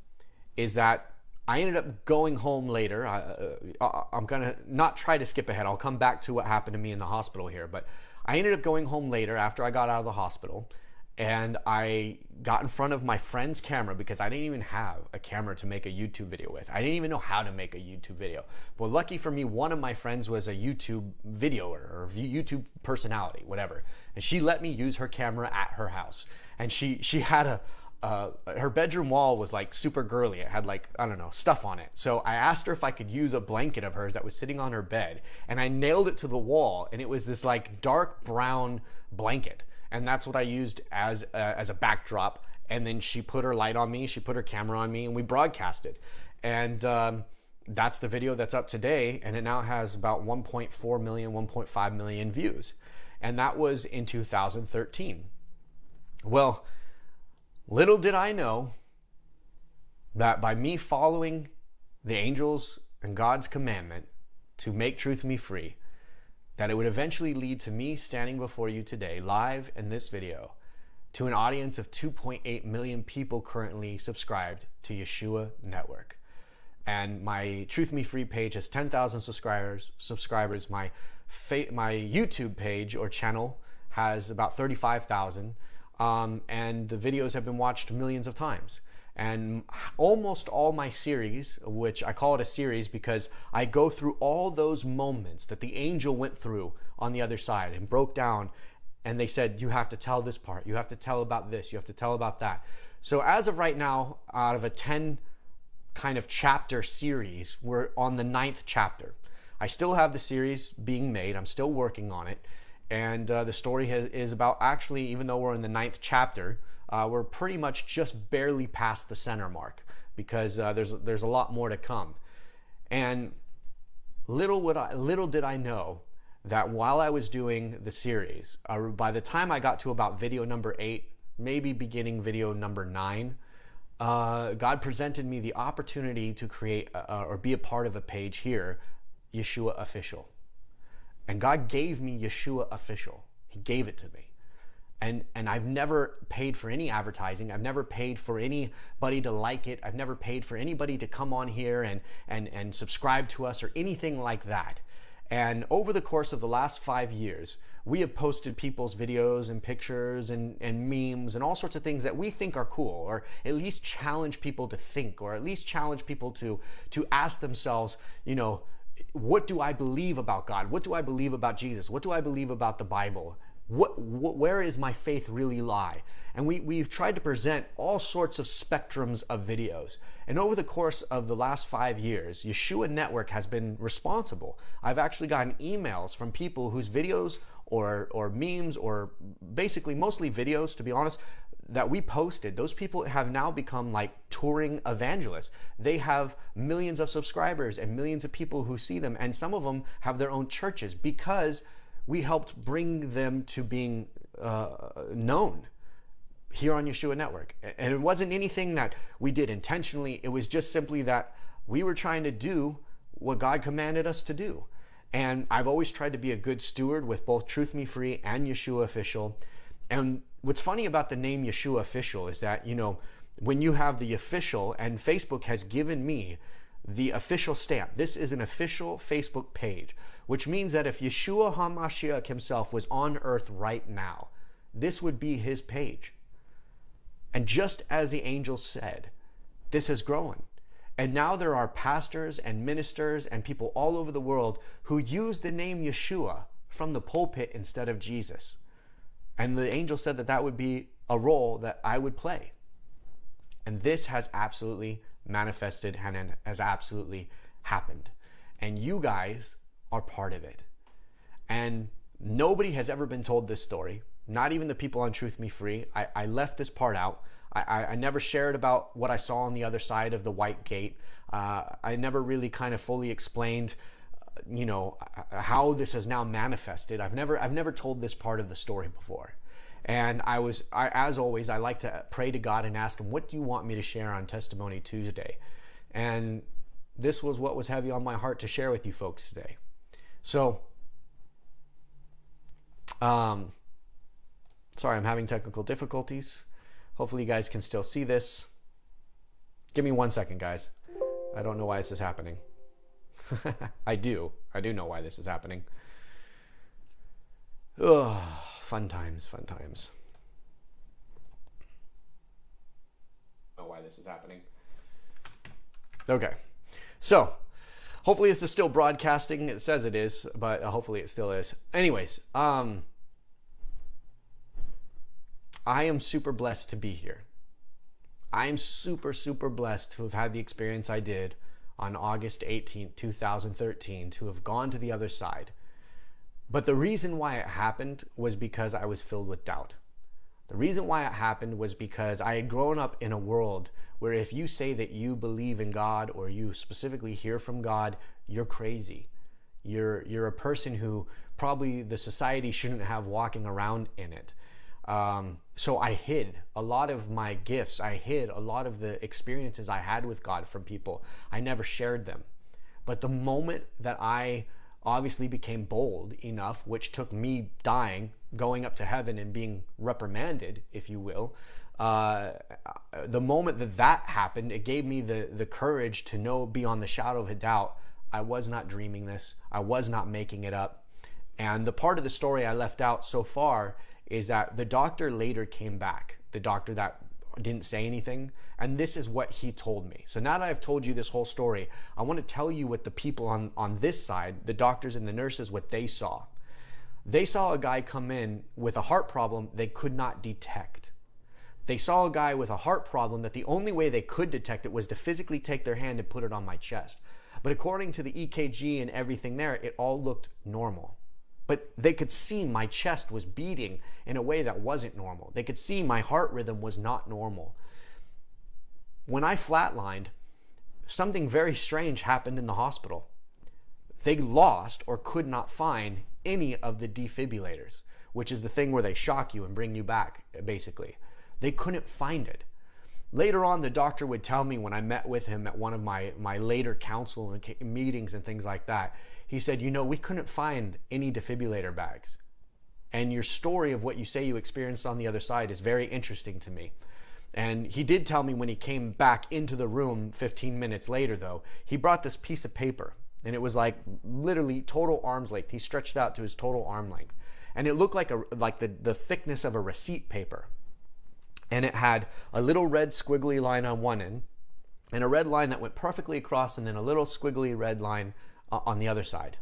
that I ended up going home later. I'm gonna not try to skip ahead. I'll come back to what happened to me in the hospital here, but I ended up going home later after I got out of the hospital. and I got in front of my friend's camera because I didn't even have a camera to make a YouTube video with. I didn't even know how to make a YouTube video. Well, lucky for me, one of my friends was a YouTube videoer or YouTube personality, whatever. And she let me use her camera at her house. And she had her bedroom wall was like super girly. It had like, I don't know, stuff on it. So I asked her if I could use a blanket of hers that was sitting on her bed, and I nailed it to the wall, and it was this like dark brown blanket. And that's what I used as a backdrop. And then she put her light on me, she put her camera on me, and we broadcasted. And that's the video that's up today. And it now has about 1.4 million, 1.5 million views. And that was in 2013. Well, little did I know that by me following the angels and God's commandment to make truth me free, that it would eventually lead to me standing before you today, live in this video, to an audience of 2.8 million people currently subscribed to Yeshua Network. And my Truth Me Free page has 10,000 subscribers. My YouTube page or channel has about 35,000. And the videos have been watched millions of times. And almost all my series, which I call it a series because I go through all those moments that the angel went through on the other side and broke down, and they said, you have to tell this part, you have to tell about this, you have to tell about that. So as of right now, out of a 10 kind of chapter series, we're on the 9th chapter. I still have the series being made, I'm still working on it, and the story is about, actually, even though we're in the 9th chapter, we're pretty much just barely past the center mark, because there's a lot more to come. And little did I know that while I was doing the series, by the time I got to about video number 8, maybe beginning video number 9, God presented me the opportunity to create or be a part of a page here, Yeshua Official. And God gave me Yeshua Official. He gave it to me. And I've never paid for any advertising. I've never paid for anybody to like it. I've never paid for anybody to come on here and subscribe to us or anything like that. And over the course of the last 5 years, we have posted people's videos and pictures and memes and all sorts of things that we think are cool, or at least challenge people to think, or at least challenge people to ask themselves, you know, what do I believe about God? What do I believe about Jesus? What do I believe about the Bible? Where is my faith really lie? And we've tried to present all sorts of spectrums of videos. And over the course of the last 5 years, Yeshua Network has been responsible. I've actually gotten emails from people whose videos or memes, or basically mostly videos, to be honest, that we posted, those people have now become like touring evangelists. They have millions of subscribers and millions of people who see them. And some of them have their own churches because we helped bring them to being known here on Yeshua Network. And it wasn't anything that we did intentionally. It was just simply that we were trying to do what God commanded us to do. And I've always tried to be a good steward with both Truth Me Free and Yeshua Official. And what's funny about the name Yeshua Official is that, you know, when you have the official, and Facebook has given me the official stamp. This is an official Facebook page, which means that if Yeshua HaMashiach himself was on earth right now, this would be his page. And just as the angel said, this is growing. And now there are pastors and ministers and people all over the world who use the name Yeshua from the pulpit instead of Jesus. And the angel said that that would be a role that I would play. And this has absolutely manifested and has absolutely happened. And you guys are part of it. And nobody has ever been told this story, not even the people on Truth Me Free. I left this part out. I never shared about what I saw on the other side of the white gate. I never really kind of fully explained, you know, how this has now manifested. I've never told this part of the story before. And as always, I like to pray to God and ask him, what do you want me to share on Testimony Tuesday? And this was what was heavy on my heart to share with you folks today. So, sorry, I'm having technical difficulties. Hopefully you guys can still see this. Give me 1 second, guys. I don't know why this is happening. I do know why this is happening. Ugh, fun times. know why this is happening. Okay. So, hopefully this is still broadcasting. It says it is, but hopefully it still is. Anyways, I am super blessed to be here. I am super, super blessed to have had the experience I did on August 18th, 2013, to have gone to the other side. But the reason why it happened was because I was filled with doubt. The reason why it happened was because I had grown up in a world where if you say that you believe in God or you specifically hear from God, you're crazy. You're a person who probably the society shouldn't have walking around in it. So I hid a lot of my gifts. I hid a lot of the experiences I had with God from people. I never shared them. But the moment that I obviously became bold enough, which took me dying, going up to heaven and being reprimanded, if you will, the moment that happened, it gave me the courage to know beyond the shadow of a doubt, I was not dreaming this. I was not making it up. And the part of the story I left out so far is that the doctor later came back, the doctor that didn't say anything, and this is what he told me. So now that I've told you this whole story, I want to tell you what the people on this side, the doctors and the nurses, what they saw. They saw a guy come in with a heart problem they could not detect. They saw a guy with a heart problem that the only way they could detect it was to physically take their hand and put it on my chest. But according to the EKG and everything there, it all looked normal. But they could see my chest was beating in a way that wasn't normal. They could see my heart rhythm was not normal. When I flatlined, something very strange happened in the hospital. They lost or could not find any of the defibrillators, which is the thing where they shock you and bring you back, basically. They couldn't find it. Later on, the doctor would tell me when I met with him at one of my later counsel meetings and things like that, he said, we couldn't find any defibrillator bags. And your story of what you say you experienced on the other side is very interesting to me. And he did tell me when he came back into the room 15 minutes later, though, he brought this piece of paper. And it was like literally total arm's length. He stretched out to his total arm length. And it looked like the thickness of a receipt paper. And it had a little red squiggly line on one end and a red line that went perfectly across and then a little squiggly red line on the other side.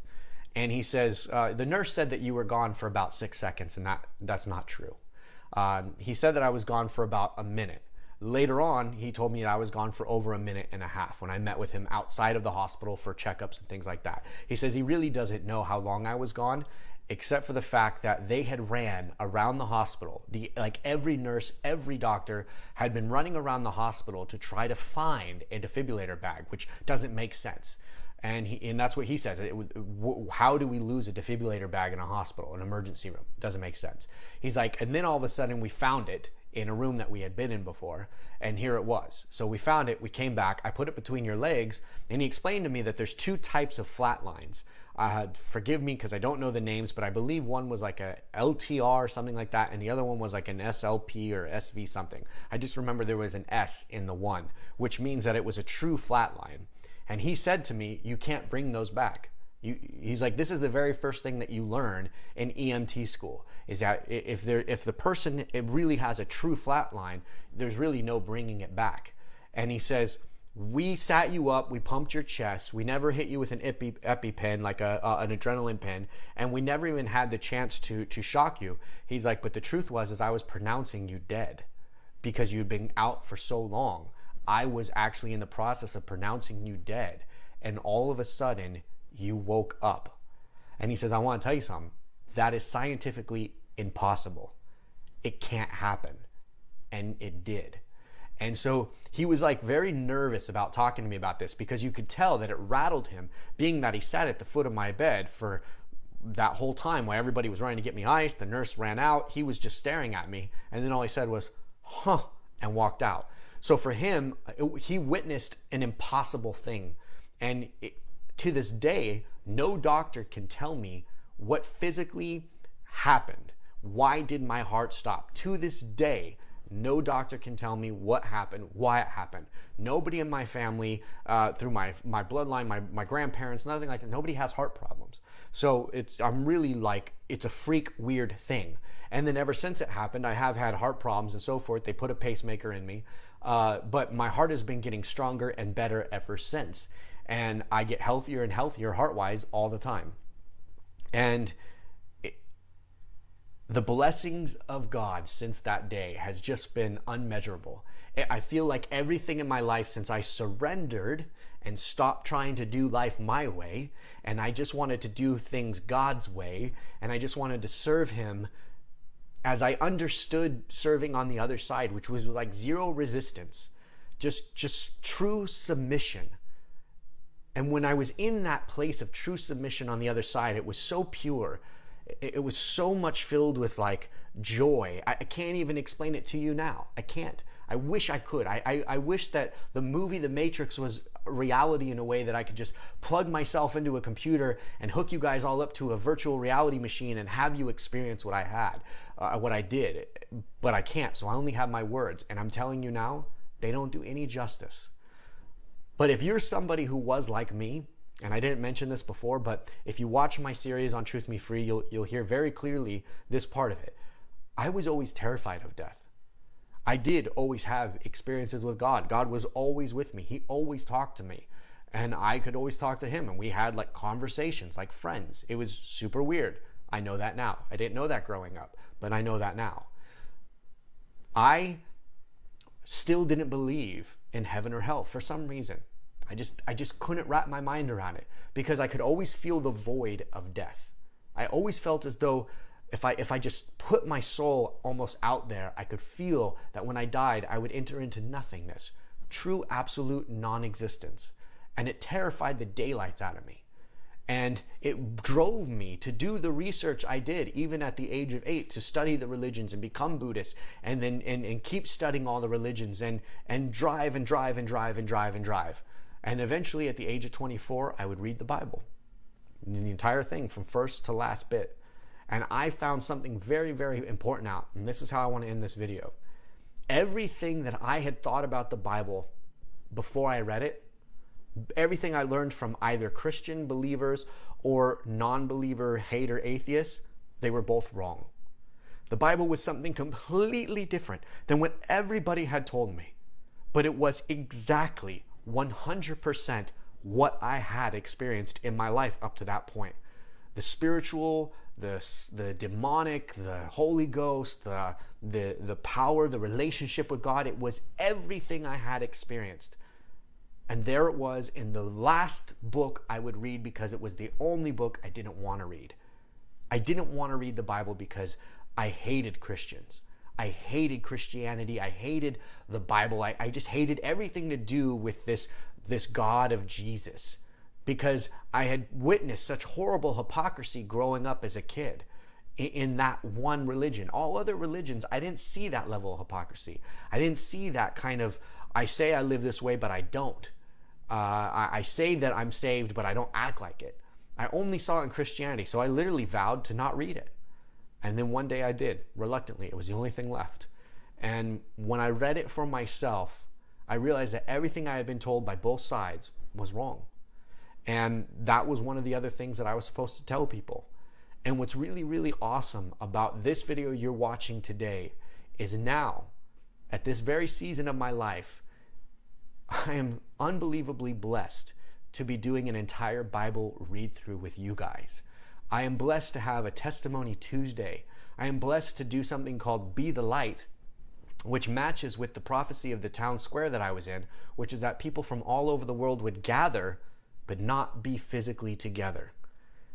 And he says, the nurse said that you were gone for about 6 seconds, and that's not true. He said that I was gone for about a minute. Later on, he told me that I was gone for over a minute and a half when I met with him outside of the hospital for checkups and things like that. He says he really doesn't know how long I was gone, except for the fact that they had ran around the hospital. Every nurse, every doctor had been running around the hospital to try to find a defibrillator bag, which doesn't make sense. And that's what he says. How do we lose a defibrillator bag in a hospital, an emergency room? Doesn't make sense. He's like, and then all of a sudden we found it in a room that we had been in before, and here it was. So we found it, we came back, I put it between your legs, and he explained to me that there's two types of flat lines. Forgive me because I don't know the names, but I believe one was like a LTR or something like that, and the other one was like an SLP or SV something. I just remember there was an S in the one, which means that it was a true flat line. And he said to me, you can't bring those back. He's like, this is the very first thing that you learn in EMT school, is that if the person really has a true flat line, there's really no bringing it back. And he says, we sat you up, we pumped your chest, we never hit you with an EpiPen, like an adrenaline pen, and we never even had the chance to shock you. He's like, but the truth was I was pronouncing you dead because you'd been out for so long. I was actually in the process of pronouncing you dead, and all of a sudden you woke up. And he says, I want to tell you something. That is scientifically impossible. It can't happen. And it did. And so he was like very nervous about talking to me about this because you could tell that it rattled him, being that he sat at the foot of my bed for that whole time while everybody was running to get me ice. The nurse ran out. He was just staring at me. And then all he said was, huh, and walked out. So for him, he witnessed an impossible thing. And to this day, no doctor can tell me what physically happened. Why did my heart stop? To this day, no doctor can tell me what happened, why it happened. Nobody in my family, through my bloodline, my grandparents, nothing like that, nobody has heart problems. So I'm really like, it's a freak, weird thing. And then ever since it happened, I have had heart problems and so forth. They put a pacemaker in me. But my heart has been getting stronger and better ever since. And I get healthier and healthier heart-wise all the time. And the blessings of God since that day has just been unmeasurable. I feel like everything in my life since I surrendered and stopped trying to do life my way, and I just wanted to do things God's way, and I just wanted to serve Him as I understood serving on the other side, which was like zero resistance, just true submission. And when I was in that place of true submission on the other side, it was so pure. It was so much filled with like joy. I can't even explain it to you now. I can't. I wish I could. I wish that the movie The Matrix was reality in a way that I could just plug myself into a computer and hook you guys all up to a virtual reality machine and have you experience what I had, what I did. But I can't, so I only have my words. And I'm telling you now, they don't do any justice. But if you're somebody who was like me, and I didn't mention this before, but if you watch my series on Truth Me Free, you'll hear very clearly this part of it. I was always terrified of death. I did always have experiences with God. God was always with me. He always talked to me. And I could always talk to Him. And we had like conversations like friends. It was super weird. I know that now. I didn't know that growing up, but I know that now. I still didn't believe in heaven or hell for some reason. I just couldn't wrap my mind around it because I could always feel the void of death. I always felt as though if I just put my soul almost out there, I could feel that when I died, I would enter into nothingness, true absolute non-existence. And it terrified the daylights out of me. And it drove me to do the research I did, even at the age of 8, to study the religions and become Buddhist, and then and keep studying all the religions and drive. And eventually at the age of 24, I would read the Bible, the entire thing from first to last bit. And I found something very, very important out. And this is how I want to end this video. Everything that I had thought about the Bible before I read it, everything I learned from either Christian believers or non-believer hater atheists, they were both wrong. The Bible was something completely different than what everybody had told me. But it was exactly 100% what I had experienced in my life up to that point. The spiritual, the demonic, the Holy Ghost, the power, the relationship with God, it was everything I had experienced. And there it was in the last book I would read because it was the only book I didn't want to read. I didn't want to read the Bible because I hated Christians. I hated Christianity. I hated the Bible. I just hated everything to do with this God of Jesus, because I had witnessed such horrible hypocrisy growing up as a kid in that one religion. All other religions, I didn't see that level of hypocrisy. I didn't see that kind of, I say I live this way, but I don't. I say that I'm saved, but I don't act like it. I only saw it in Christianity, so I literally vowed to not read it. And then one day I did, reluctantly. It was the only thing left. And when I read it for myself, I realized that everything I had been told by both sides was wrong. And that was one of the other things that I was supposed to tell people. And what's really, really awesome about this video you're watching today is now, at this very season of my life, I am unbelievably blessed to be doing an entire Bible read-through with you guys. I am blessed to have a Testimony Tuesday. I am blessed to do something called Be the Light, which matches with the prophecy of the town square that I was in, which is that people from all over the world would gather, but not be physically together.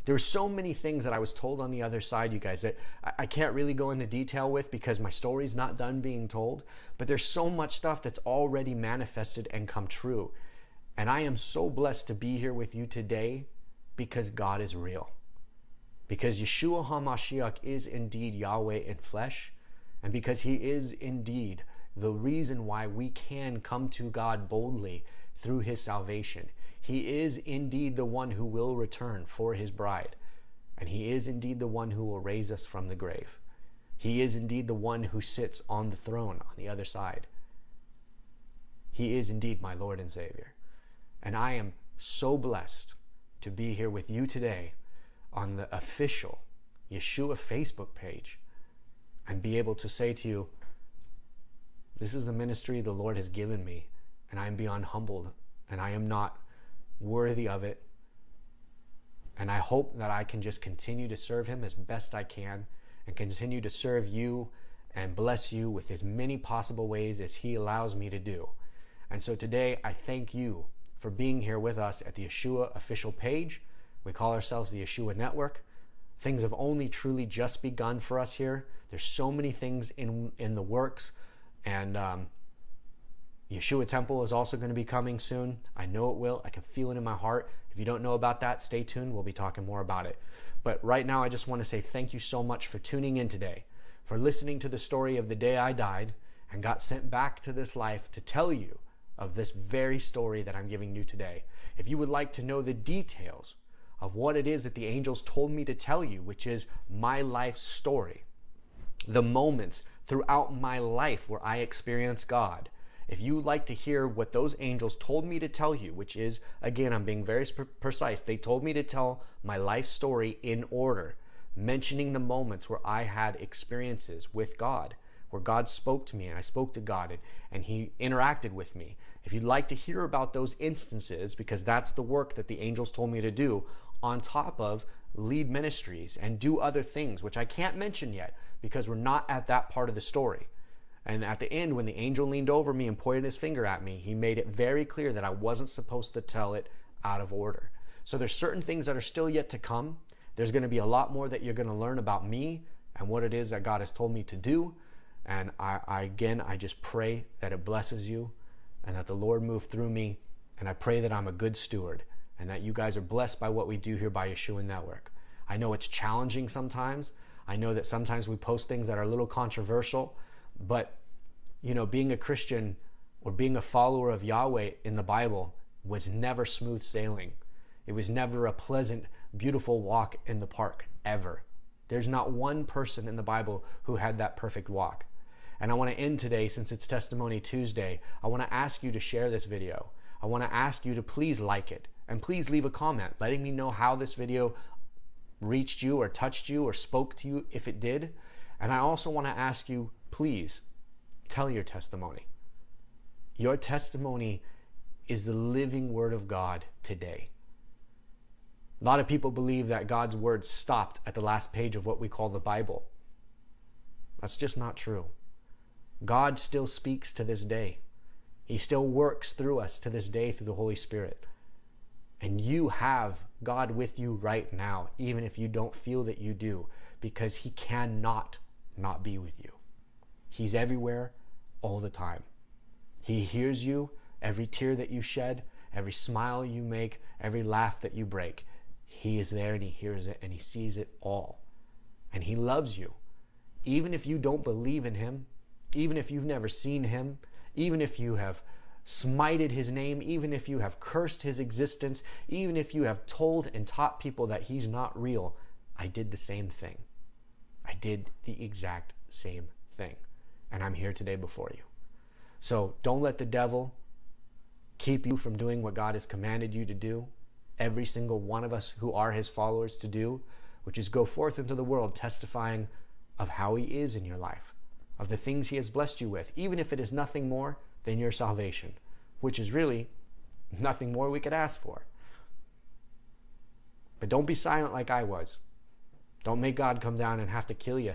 There were so many things that I was told on the other side, you guys, that I can't really go into detail with because my story's not done being told, but there's so much stuff that's already manifested and come true. And I am so blessed to be here with you today because God is real. Because Yeshua HaMashiach is indeed Yahweh in flesh, and because He is indeed the reason why we can come to God boldly through His salvation. He is indeed the one who will return for His bride, and He is indeed the one who will raise us from the grave. He is indeed the one who sits on the throne on the other side. He is indeed my Lord and Savior. And I am so blessed to be here with you today on the official Yeshua Facebook page and be able to say to you, This is the ministry the Lord has given me, and I am beyond humbled, and I am not worthy of it. And I hope that I can just continue to serve him as best I can, and continue to serve you and bless you with as many possible ways as he allows me to do. And so today, I thank you for being here with us at the Yeshua official page. We call ourselves the Yeshua Network. Things have only truly just begun for us here. There's so many things in the works. And Yeshua Temple is also going to be coming soon. I know it will. I can feel it in my heart. If you don't know about that, stay tuned. We'll be talking more about it. But right now, I just want to say thank you so much for tuning in today, for listening to the story of the day I died and got sent back to this life to tell you of this very story that I'm giving you today. If you would like to know the details of what it is that the angels told me to tell you, which is my life story, the moments throughout my life where I experienced God, if you would like to hear what those angels told me to tell you, which is, again, I'm being very precise, they told me to tell my life story in order, mentioning the moments where I had experiences with God, where God spoke to me and I spoke to God and he interacted with me. If you'd like to hear about those instances, because that's the work that the angels told me to do, on top of lead ministries and do other things, which I can't mention yet because we're not at that part of the story. And at the end, when the angel leaned over me and pointed his finger at me, he made it very clear that I wasn't supposed to tell it out of order. So there's certain things that are still yet to come. There's going to be a lot more that you're going to learn about me and what it is that God has told me to do. And I just pray that it blesses you and that the Lord move through me. And I pray that I'm a good steward and that you guys are blessed by what we do here by Yeshua Network. I know it's challenging sometimes. I know that sometimes we post things that are a little controversial, but you know, being a Christian or being a follower of Yahweh in the Bible was never smooth sailing. It was never a pleasant, beautiful walk in the park, ever. There's not one person in the Bible who had that perfect walk. And I want to end today, since it's Testimony Tuesday, I want to ask you to share this video. I want to ask you to please like it and please leave a comment letting me know how this video reached you or touched you or spoke to you if it did. And I also want to ask you, please tell your testimony. Your testimony is the living word of God today. A lot of people believe that God's word stopped at the last page of what we call the Bible. That's just not true. God still speaks to this day. He still works through us to this day through the Holy Spirit. And you have God with you right now, even if you don't feel that you do, because he cannot not be with you. He's everywhere all the time. He hears you, every tear that you shed, every smile you make, every laugh that you break. He is there and he hears it and he sees it all. And he loves you. Even if you don't believe in him, even if you've never seen him, even if you have smited his name, even if you have cursed his existence, even if you have told and taught people that he's not real, I did the same thing. I did the exact same thing. And I'm here today before you. So don't let the devil keep you from doing what God has commanded you to do, every single one of us who are his followers to do, which is go forth into the world testifying of how he is in your life, of the things he has blessed you with, even if it is nothing more than your salvation, which is really nothing more we could ask for. But don't be silent like I was. Don't make God come down and have to kill you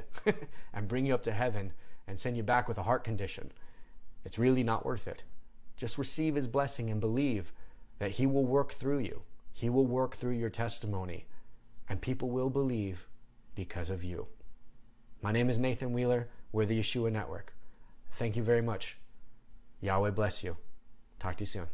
and bring you up to heaven and send you back with a heart condition. It's really not worth it. Just receive his blessing and believe that he will work through you. He will work through your testimony, and people will believe because of you. My name is Nathan Wheeler. We're the Yeshua Network. Thank you very much. Yahweh bless you. Talk to you soon.